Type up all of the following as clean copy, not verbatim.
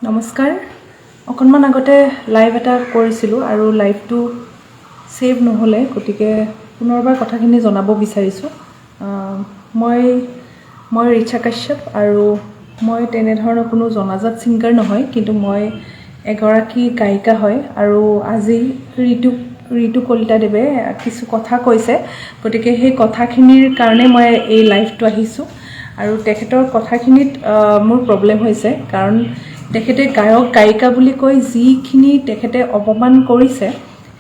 নমস্কাৰ অকণমান আগতে লাইভ এটা কৰিছিলোঁ আৰু লাইভটো সেভ নহলে গতিকে পুনৰবাৰ কথাখিনি জনাব বিচাৰিছোঁ মই ৰিচা কাশ্যপ আৰু মই তেনেধৰণৰ কোনো জনাজাত সিংগাৰ নহয় কিন্তু মই এগৰাকী গায়িকা হয় আৰু আজি ঋতু কলিতাদেৱে কিছু কথা কৈছে গতিকে সেই কথাখিনিৰ কাৰণে মই এই লাইভটো আহিছোঁ আৰু তেখেতৰ কথাখিনিত মোৰ প্ৰবলেম হৈছে কাৰণ তেখেতে গায়ক গায়িকা বুলি কৈ যিখিনি তেখেতে অপমান কৰিছে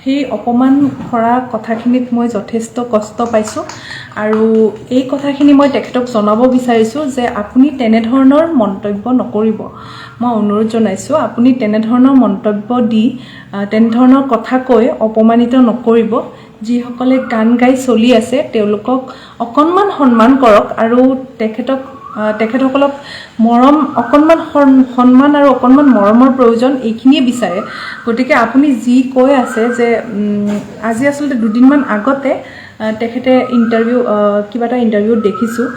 সেই অপমান কৰা কথাখিনিত মই যথেষ্ট কষ্ট পাইছোঁ আৰু এই কথাখিনি মই তেখেতক জনাব বিচাৰিছোঁ যে আপুনি তেনেধৰণৰ মন্তব্য নকৰিব মই অনুৰোধ জনাইছোঁ আপুনি তেনেধৰণৰ মন্তব্য দি তেনেধৰণৰ কথা কৈ অপমানিত নকৰিব যিসকলে গান গাই চলি আছে তেওঁলোকক অকণমান সন্মান কৰক আৰু তেখেতসকলক মৰম অকণমান সন্মান আৰু অকণমান মৰমৰ প্ৰয়োজন এইখিনিয়ে বিচাৰে গতিকে আপুনি যি কৈ আছে যে আজি আচলতে দুদিনমান আগতে তেখেতে কিবা এটা ইণ্টাৰভিউত দেখিছোঁ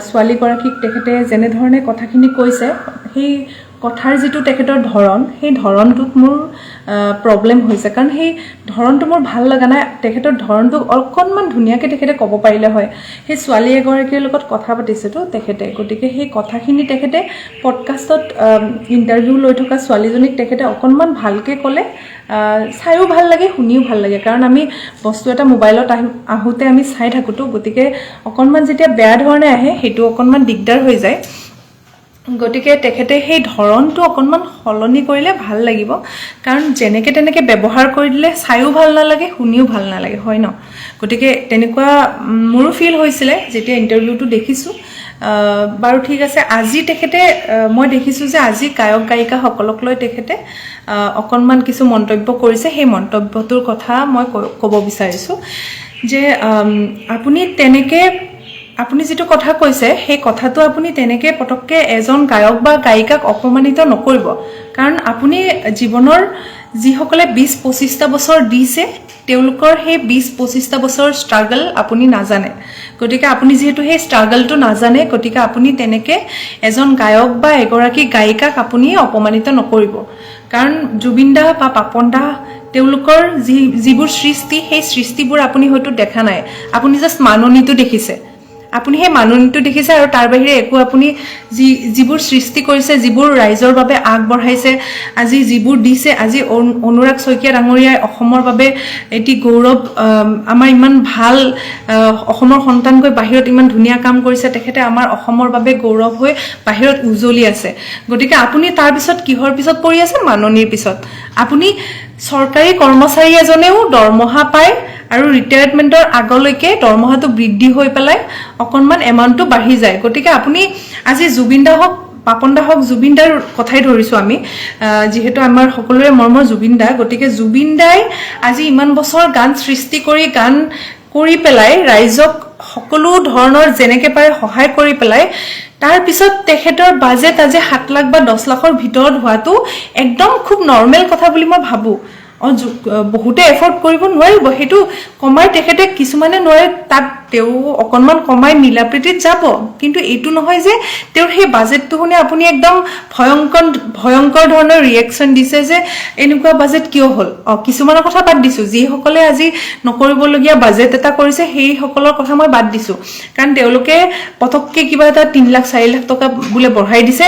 ছোৱালীগৰাকীক তেখেতে যেনেধৰণে কথাখিনি কৈছে সেই কথাৰ যিটো তেখেতৰ ধৰণ সেই ধৰণটোত মোৰ প্ৰবলেম হৈছে কাৰণ সেই ধৰণটো মোৰ ভাল লগা নাই তেখেতৰ ধৰণটো অকণমান ধুনীয়াকৈ তেখেতে ক'ব পাৰিলে হয় সেই ছোৱালী এগৰাকীৰ লগত কথা পাতিছেতো তেখেতে গতিকে সেই কথাখিনি তেখেতে পডকাষ্টত ইণ্টাৰভিউ লৈ থকা ছোৱালীজনীক তেখেতে অকণমান ভালকৈ ক'লে চাইও ভাল লাগে শুনিও ভাল লাগে কাৰণ আমি বস্তু এটা মোবাইলত আহোঁতে আমি চাই থাকোঁতো গতিকে অকণমান যেতিয়া বেয়া ধৰণে আহে সেইটো অকণমান দিগদাৰ হৈ যায় গতিকে তেখেতে সেই ধৰণটো অকণমান সলনি কৰিলে ভাল লাগিব কাৰণ যেনেকৈ তেনেকৈ ব্যৱহাৰ কৰি দিলে চাইও ভাল নালাগে শুনিও ভাল নালাগে হয় ন গতিকে তেনেকুৱা মোৰো ফিল হৈছিলে যেতিয়া ইণ্টাৰভিউটো দেখিছোঁ বাৰু ঠিক আছে আজি তেখেতে মই দেখিছোঁ যে আজি গায়ক গায়িকাসকলক লৈ তেখেতে অকণমান কিছু মন্তব্য কৰিছে সেই মন্তব্যটোৰ কথা মই ক'ব বিচাৰিছোঁ যে আপুনি যিটো কথা কৈছে সেই কথাটো আপুনি তেনেকৈ পটককৈ এজন গায়ক বা গায়িকাক অপমানিত নকৰিব কাৰণ আপুনি জীৱনৰ যিসকলে 20-25টা বছৰ দিছে তেওঁলোকৰ সেই 20-25টা বছৰ ষ্ট্ৰাগল আপুনি নাজানে গতিকে আপুনি যিহেতু সেই ষ্ট্ৰাগলটো নাজানে গতিকে আপুনি তেনেকৈ এজন গায়ক বা এগৰাকী গায়িকাক আপুনি অপমানিত নকৰিব কাৰণ জুবিন দা বা পাপন দা তেওঁলোকৰ যিবোৰ সৃষ্টি সেই সৃষ্টিবোৰ আপুনি হয়তো দেখা নাই আপুনি জাষ্ট মাননিটো দেখিছে আপুনি সেই মাননিটো দেখিছে আৰু তাৰ বাহিৰে একো আপুনি যিবোৰ সৃষ্টি কৰিছে যিবোৰ ৰাইজৰ বাবে আগবঢ়াইছে আজি যিবোৰ দিছে আজি অনুৰাগ শইকীয়া ডাঙৰীয়াই অসমৰ বাবে এটি গৌৰৱ আমাৰ ইমান ভাল অসমৰ সন্তানকৈ বাহিৰত ইমান ধুনীয়া কাম কৰিছে তেখেতে আমাৰ অসমৰ বাবে গৌৰৱ হৈ বাহিৰত উজ্জ্বলি আছে গতিকে আপুনি তাৰ পিছত কিহৰ পিছত পৰি আছে মাননিৰ পিছত আপুনি চৰকাৰী কৰ্মচাৰী এজনেও দৰমহা পায় আৰু ৰিটায়াৰমেণ্টৰ আগলৈকে দৰমহাটো বৃদ্ধি হৈ পেলাই অকণমান এমাউণ্টটো বাঢ়ি যায় গতিকে আপুনি আজি জুবিন দা হওক পাপন দা হওক জুবিন দাৰ কথাই ধৰিছোঁ আমি যিহেতু আমাৰ সকলোৰে মৰমৰ জুবিন দা গতিকে জুবিন দাই আজি ইমান বছৰ গান সৃষ্টি গান কৰি পেলাই ৰাইজক সকলো ধৰণৰ যেনেকৈ পাৰে সহায় কৰি পেলাই তাৰ পিছত তেখেতৰ বাজেট আজি 7 লাখ বা 10 লাখৰ ভিতৰত হোৱাটো একদম খুব নৰ্মেল কথা বুলি মই ভাবোঁ বহুতে এফৰ্ড কৰিব নোৱাৰিব সেইটো কমাই তেখেতে কিছুমানে নোৱাৰে তাত তেওঁ অকণমান কমাই মিলাপ্ৰীতিত যাব কিন্তু এইটো নহয় যে তেওঁৰ সেই বাজেটটো শুনে আপুনি একদম ভয়ংকৰ ধৰণৰ ৰিয়েকশ্যন দিছে যে এনেকুৱা বাজেট কিয় হ'ল কিছুমানৰ কথা বাদ দিছোঁ যিসকলে আজি নকৰিবলগীয়া বাজেট এটা কৰিছে সেইসকলৰ কথা মই বাদ দিছোঁ কাৰণ তেওঁলোকে পটককৈ কিবা এটা 3 লাখ 4 লাখ টকা বোলে বঢ়াই দিছে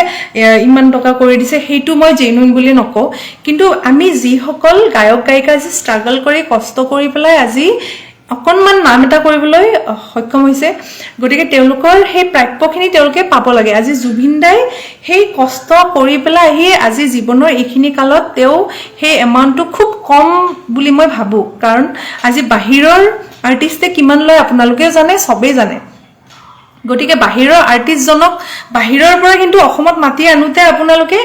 ইমান টকা কৰি দিছে সেইটো মই জেনুইন বুলি নকওঁ কিন্তু আমি যিসকল গায়ক গায়িকা আজি ষ্ট্ৰাগল কৰি কষ্ট কৰি পেলাই আজি অকণমান নাম এটা কৰিবলৈ সক্ষম হৈছে গতিকে তেওঁলোকৰ সেই প্ৰাপ্যখিনি তেওঁলোকে পাব লাগে আজি জুবিন দাই সেই কষ্ট কৰি পেলাই আহি আজি জীৱনৰ এইখিনি কালত তেওঁ সেই এমাউণ্টটো খুব কম বুলি মই ভাবোঁ কাৰণ আজি বাহিৰৰ আৰ্টিষ্টে কিমান লয় আপোনালোকেও জানে চবেই জানে গতিকে বাহিৰৰ আৰ্টিষ্টজনক বাহিৰৰ পৰা কিন্তু অসমত মাতি আনোতে আপোনালোকে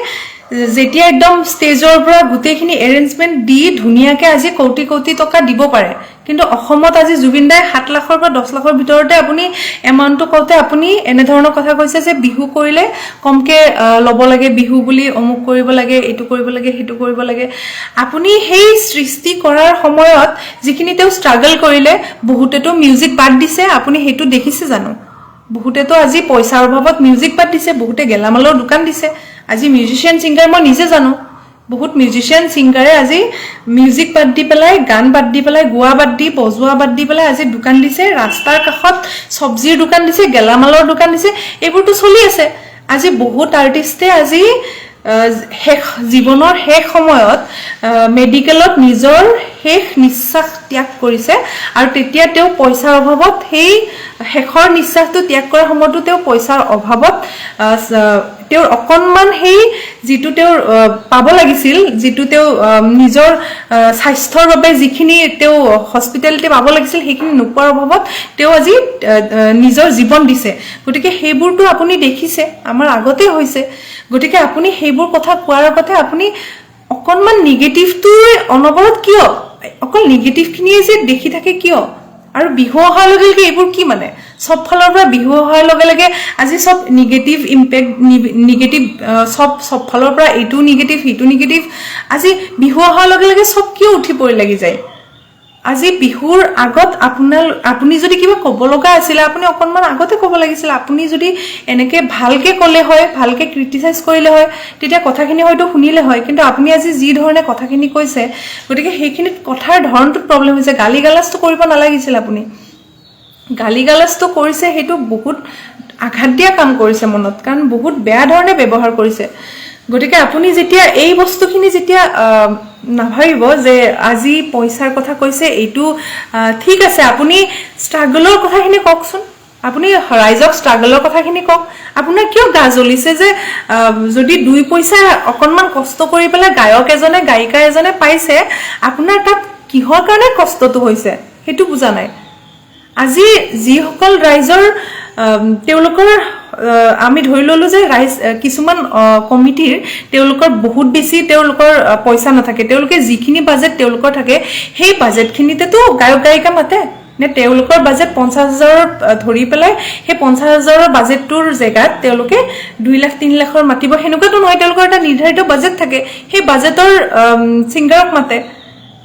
যেতিয়া একদম ষ্টেজৰ পৰা গোটেইখিনি এৰেঞ্জমেণ্ট দি ধুনীয়াকৈ আজি কোটি টকা দিব পাৰে কিন্তু অসমত আজি জুবিন দাই 7 লাখৰ পৰা 10 লাখৰ ভিতৰতে আপুনি এমাউণ্টটো কওঁতে আপুনি এনেধৰণৰ কথা কৈছে যে বিহু কৰিলে কমকৈ ল'ব লাগে বিহু বুলি অমুক কৰিব লাগে এইটো কৰিব লাগে সেইটো কৰিব লাগে আপুনি সেই সৃষ্টি কৰাৰ সময়ত যিখিনি তেওঁ ষ্ট্ৰাগল কৰিলে বহুতেতো মিউজিক বাদ দিছে আপুনি সেইটো দেখিছে জানো বহুতেতো আজি পইচাৰ অভাৱত মিউজিক বাদ দিছে, বহুতে গেলামালৰ দোকান দিছে। আজি মিউজিচিয়ান ছিংগাৰ মই নিজে জানো, বহুত মিউজিচিয়ান ছিংগাৰে আজি মিউজিক বাদ দি পেলাই, গান বাদ দি পেলাই, গোৱা বাদ দি, বজোৱা বাদ দি পেলাই আজি দোকান দিছে, ৰাস্তাৰ কাষত চব্জিৰ দোকান দিছে, গেলামালৰ দোকান দিছে, এইবোৰতো চলি আছে। আজি বহুত আৰ্টিষ্টে আজি জীৱনৰ শেষ সময়ত মেডিকেলত নিজৰ শেষ নিশ্বাস ত্যাগ কৰিছে, আৰু তেতিয়া তেওঁ পইচাৰ অভাৱত সেই শেষৰ নিশ্বাসটো ত্যাগ কৰাৰ সময়তো তেওঁ পইচাৰ অভাৱত তেওঁৰ অকণমান সেই যিটো তেওঁৰ পাব লাগিছিল, যিটো তেওঁ নিজৰ স্বাস্থ্যৰ বাবে যিখিনি তেওঁ হস্পিটেলিটি পাব লাগিছিল, সেইখিনি নোপোৱাৰ অভাৱত তেওঁ আজি নিজৰ জীৱন দিছে। গতিকে সেইবোৰতো আপুনি দেখিছে, আমাৰ আগতে হৈছে। গতিকে আপুনি সেইবোৰ কথা কোৱাৰ আগতে আপুনি অকণমান নিগেটিভটো অনবৰত কিয়, অকল নিগেটিভখিনিয়ে যে দেখি থাকে কিয়? আৰু বিহু অহাৰ লগে লগে এইবোৰ কি মানে? সব ফালৰ পৰা বিহু অহাৰ লগে লগে আজি সব নিগেটিভ ইম্পেক্ট, নিগেটিভ সব ফালৰ পৰা এইটো নিগেটিভ, সেইটো নিগেটিভ। আজি বিহু অহাৰ লগে লগে সব কিয় উঠি পৰি লাগি যায়? আজি বিহুৰ আগত আপুনি যদি কিবা ক'ব লগা আছিলে, আপুনি অকণমান আগতে ক'ব লাগিছিল। আপুনি যদি এনেকে ভালকে ক'লে হয়, ভালকে ক্ৰিটিচাইজ কৰিলে হয়, তেতিয়া কথাখিনি হয়তো শুনিলে হয়। কিন্তু আপুনি আজি যি ধৰণে কথাখিনি কৈছে, গতিকে সেইখিনিত কথাৰ ধৰণটোত প্ৰব্লেম হৈছে। গালি গালাজটো কৰিব নালাগিছিল আপুনি। গালি গালাজটো কৰিছে, সেইটো বহুত আঘাত দিয়া কাম কৰিছে মনত, কাৰণ বহুত বেয়া ধৰণে ব্যৱহাৰ কৰিছে। গতিকে আপুনি যেতিয়া এই বস্তুখিনি যেতিয়া নাভাবিব যে আজি পইচাৰ কথা কৈছে, এইটো ঠিক আছে, আপুনি ষ্ট্ৰাগলৰ কথাখিনি কওকচোন। আপুনি ৰাইজক ষ্ট্ৰাগলৰ কথাখিনি কওক। আপোনাৰ কিয় গা জ্বলিছে যে যদি 2 পইচা অকণমান কষ্ট কৰি পেলাই গায়ক এজনে, গায়িকা এজনে পাইছে, আপোনাৰ তাত কিহৰ কাৰণে কষ্টটো হৈছে সেইটো বুজা নাই। আজি যিসকল ৰাইজৰ তেওঁলোকৰ আমি ধৰি ললো যে ৰাইজ কিছুমান কমিটিৰ তেওঁলোকৰ বহুত বেছি তেওঁলোকৰ পইচা নাথাকে, তেওঁলোকে যিখিনি বাজেট তেওঁলোকৰ থাকে সেই বাজেটখিনিতেতো গায়ক গায়িকা মাতে নে? তেওঁলোকৰ বাজেট 50,000 ধৰি পেলাই সেই 50,000 বাজেটটোৰ জেগাত তেওঁলোকে 2 লাখ 3 লাখৰ মাতিব, সেনেকুৱাতো নহয়। তেওঁলোকৰ এটা নিৰ্ধাৰিত বাজেট থাকে, সেই বাজেটৰ ছিংগাৰক মাতে।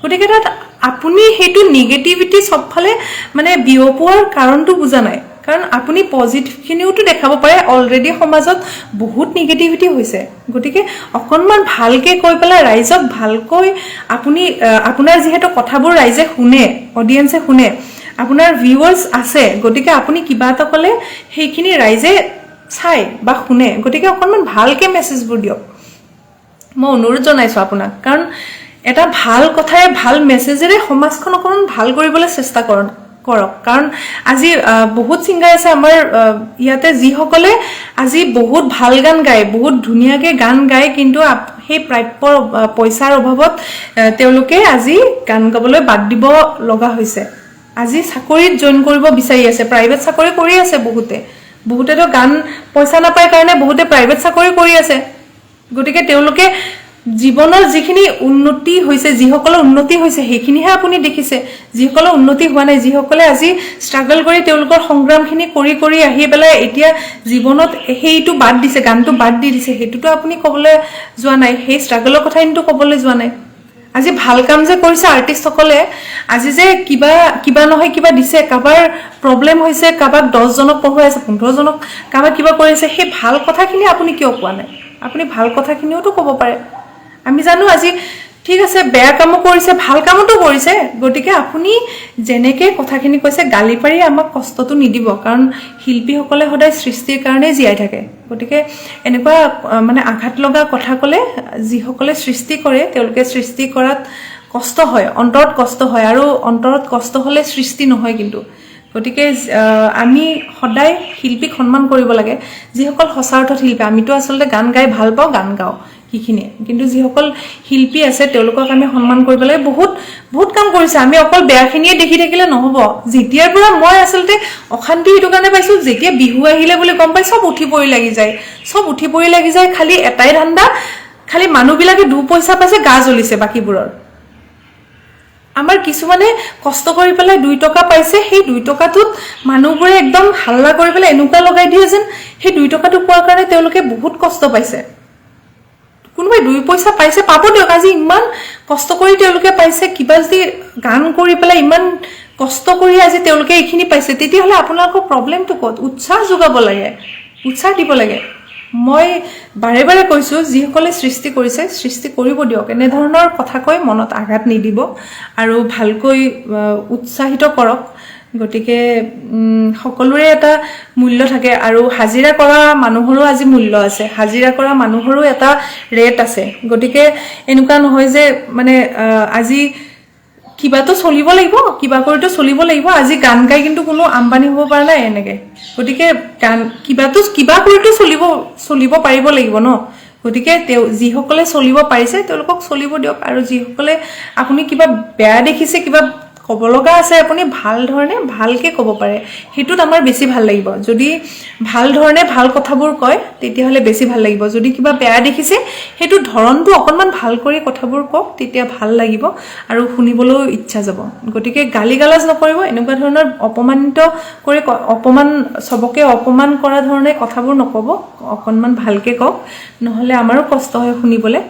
গতিকে তাত আপুনি সেইটো নিগেটিভিটি সবফালে মানে বিয়পোৱাৰ কাৰণটো বুজা নাই। কাৰণ আপুনি পজিটিভখিনিওতো দেখাব পাৰে। অলৰেডি সমাজত বহুত নিগেটিভিটি হৈছে, গতিকে অকণমান ভালকে কৈ পেলাই ৰাইজক ভালকৈ আপুনি আপোনাৰ যিহেতু কথাবোৰ ৰাইজে শুনে, অডিয়েন্সে শুনে, আপোনাৰ ভিউৱাৰ্ছ আছে, গতিকে আপুনি কিবা এটা ক'লে সেইখিনি ৰাইজে চাই বা শুনে। গতিকে অকণমান ভালকে মেছেজবোৰ দিয়ক, মই অনুৰোধ জনাইছোঁ আপোনাক। কাৰণ এটা ভাল কথাৰে, ভাল মেছেজেৰে সমাজখন অকণমান ভাল কৰিবলৈ চেষ্টা কৰক। কাৰণ আজি বহুত ছিংগাৰ আছে আমাৰ ইয়াতে যিসকলে আজি বহুত ভাল গান গায়, বহুত ধুনীয়াকে গান গায়, কিন্তু সেই প্ৰাপ্য পইচাৰ অভাৱত তেওঁলোকে আজি গান গাবলৈ বাদ দিব লগা হৈছে। আজি চাকৰিত জইন কৰিব বিচাৰি আছে, প্ৰাইভেট চাকৰি কৰি আছে বহুতেতো গান পইচা নাপায় কাৰণে বহুতে প্ৰাইভেট চাকৰি কৰি আছে। গতিকে তেওঁলোকে জীৱনৰ যিখিনি উন্নতি হৈছে, যিসকলৰ উন্নতি হৈছে সেইখিনিহে আপুনি দেখিছে। যিসকলৰ উন্নতি হোৱা নাই, যিসকলে আজি ষ্ট্ৰাগল কৰি তেওঁলোকৰ সংগ্ৰামখিনি কৰি আহি পেলাই এতিয়া জীৱনত সেইটো বাদ দিছে, গানটো বাদ দি দিছে, সেইটোতো আপুনি ক'বলৈ যোৱা নাই। সেই ষ্ট্ৰাগলৰ কথাখিনিতো ক'বলৈ যোৱা নাই। আজি ভাল কাম যে কৰিছে আৰ্টিষ্টসকলে, আজি যে কিবা নহয় কিবা দিছে, কাৰোবাৰ প্ৰব্লেম হৈছে, কাৰোবাক 10 জনক পঢ়ুৱাই আছে, 15 জনক কাৰোবাক কিবা কৰি আছে, সেই ভাল কথাখিনি আপুনি কিয় কোৱা নাই? আপুনি ভাল কথাখিনিওতো ক'ব পাৰে। আমি জানো আজি ঠিক আছে বেয়া কামো কৰিছে, ভাল কামতো কৰিছে। গতিকে আপুনি যেনেকে কথাখিনি কৈছে, গালি পাৰি আমাক কষ্টটো নিদিব। কাৰণ শিল্পীসকলে সদায় সৃষ্টিৰ কাৰণেই জীয়াই থাকে। গতিকে এনেকুৱা মানে আঘাত লগা কথা ক'লে, যিসকলে সৃষ্টি কৰে তেওঁলোকে সৃষ্টি কৰাত কষ্ট হয়, অন্তৰত কষ্ট হয়, আৰু অন্তৰত কষ্ট হ'লে সৃষ্টি নহয় কিন্তু। গতিকে আমি সদায় শিল্পীক সন্মান কৰিব লাগে, যিসকল সঁচা অৰ্থত শিল্পী। আমিতো আচলতে গান গাই ভাল পাওঁ, গান গাওঁ সেইখিনিয়ে, কিন্তু যিসকল শিল্পী আছে তেওঁলোকক আমি সন্মান কৰিব লাগে। বহুত কাম কৰিছে, আমি অকল বেয়াখিনিয়ে দেখি থাকিলে নহ'ব। যেতিয়াৰ পৰা মই আচলতে অশান্তি সেইটো কাৰণে পাইছোঁ, যেতিয়া বিহু আহিলে বুলি গম পাই চব উঠি পৰি লাগি যায়, খালি এটাই ধান্দা, খালি মানুহবিলাকে 2 পইচা পাইছে, গা জ্বলিছে বাকীবোৰৰ। আমাৰ কিছুমানে কষ্ট কৰি পেলাই 2 টকা পাইছে, সেই 2 টকাটোত মানুহবোৰে একদম হাল্লা কৰি পেলাই এনেকুৱা লগাই দিয়ে যেন সেই 2 টকাটো পোৱাৰ কাৰণে তেওঁলোকে বহুত কষ্ট পাইছে। কোনোবাই 2 পইচা পাইছে, পাব দিয়ক। আজি ইমান কষ্ট কৰি তেওঁলোকে পাইছে, কিবা যদি গান কৰি পেলাই ইমান কষ্ট কৰি আজি তেওঁলোকে এইখিনি পাইছে, তেতিয়াহ'লে আপোনালোকৰ প্ৰব্লেমটো ক'ত? উৎসাহ যোগাব লাগে, উৎসাহ দিব লাগে। মই বাৰে বাৰে কৈছোঁ, যিসকলে সৃষ্টি কৰিছে সৃষ্টি কৰিব দিয়ক, এনেধৰণৰ কথা কৈ মনত আঘাত নিদিব আৰু ভালকৈ উৎসাহিত কৰক। গতিকে সকলোৰে এটা মূল্য থাকে আৰু হাজিৰা কৰা মানুহৰো আজি মূল্য আছে, হাজিৰা কৰা মানুহৰো এটা ৰেট আছে। গতিকে এনেকুৱা নহয় যে মানে আজি কিবাটো চলিব লাগিব, কিবা কৰিতো চলিব লাগিব, আজি গান গাই কিন্তু কোনো আম্বানি হ'ব পৰা নাই এনেকে। গতিকে গান কিবা কৰিতো চলিব পাৰিব লাগিব ন। গতিকে যিসকলে চলিব পাৰিছে তেওঁলোকক চলিব দিয়ক, আৰু যিসকলে আপুনি কিবা বেয়া দেখিছে, কিবা ক'ব লগা আছে, আপুনি ভাল ধৰণে ভালকে ক'ব পাৰে, সেইটোত আমাৰ বেছি ভাল লাগিব। যদি ভাল ধৰণে ভাল কথাবোৰ কয় তেতিয়াহ'লে বেছি ভাল লাগিব। যদি কিবা বেয়া দেখিছে সেইটো ধৰণটো অকণমান ভাল কৰি কথাবোৰ কওক, তেতিয়া ভাল লাগিব আৰু শুনিবলৈও ইচ্ছা যাব। গতিকে গালি গালাজ নকৰিব, এনেকুৱা ধৰণৰ অপমানিত কৰি চবকে অপমান কৰা ধৰণে কথাবোৰ নক'ব, অকণমান ভালকে কওক, নহ'লে আমাৰো কষ্ট হয় শুনিবলৈ।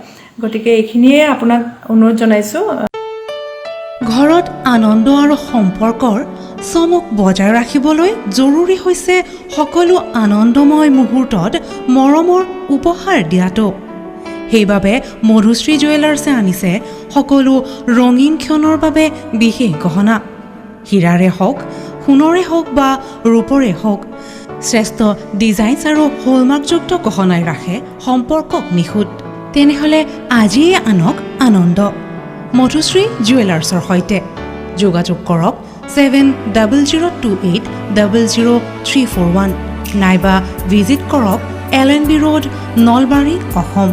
গতিকে এইখিনিয়ে আপোনাক অনুৰোধ জনাইছোঁ। ঘৰত আনন্দ আৰু সম্পৰ্কৰ চমক বজাই ৰাখিবলৈ জৰুৰী হৈছে সকলো আনন্দময় মুহূৰ্তত মৰমৰ উপহাৰ দিয়াটো। সেইবাবে মধুশ্ৰী জুৱেলাৰ্ছে আনিছে সকলো ৰঙীন ক্ষণৰ বাবে বিশেষ গহনা। হীৰাৰে হওক, সোণৰে হওক বা ৰূপৰে হওক, শ্ৰেষ্ঠ ডিজাইনছ আৰু হলমাৰ্কযুক্ত গহনাই ৰাখে সম্পৰ্কক নিখুঁত। তেনেহ'লে আজিয়ে আনক আনন্দ মধুশ্ৰী জুৱেলাৰ্ছৰ সৈতে। যোগাযোগ কৰক 7002800341 নাইবা ভিজিট কৰক LNB ৰোড, নলবাৰী, অসম।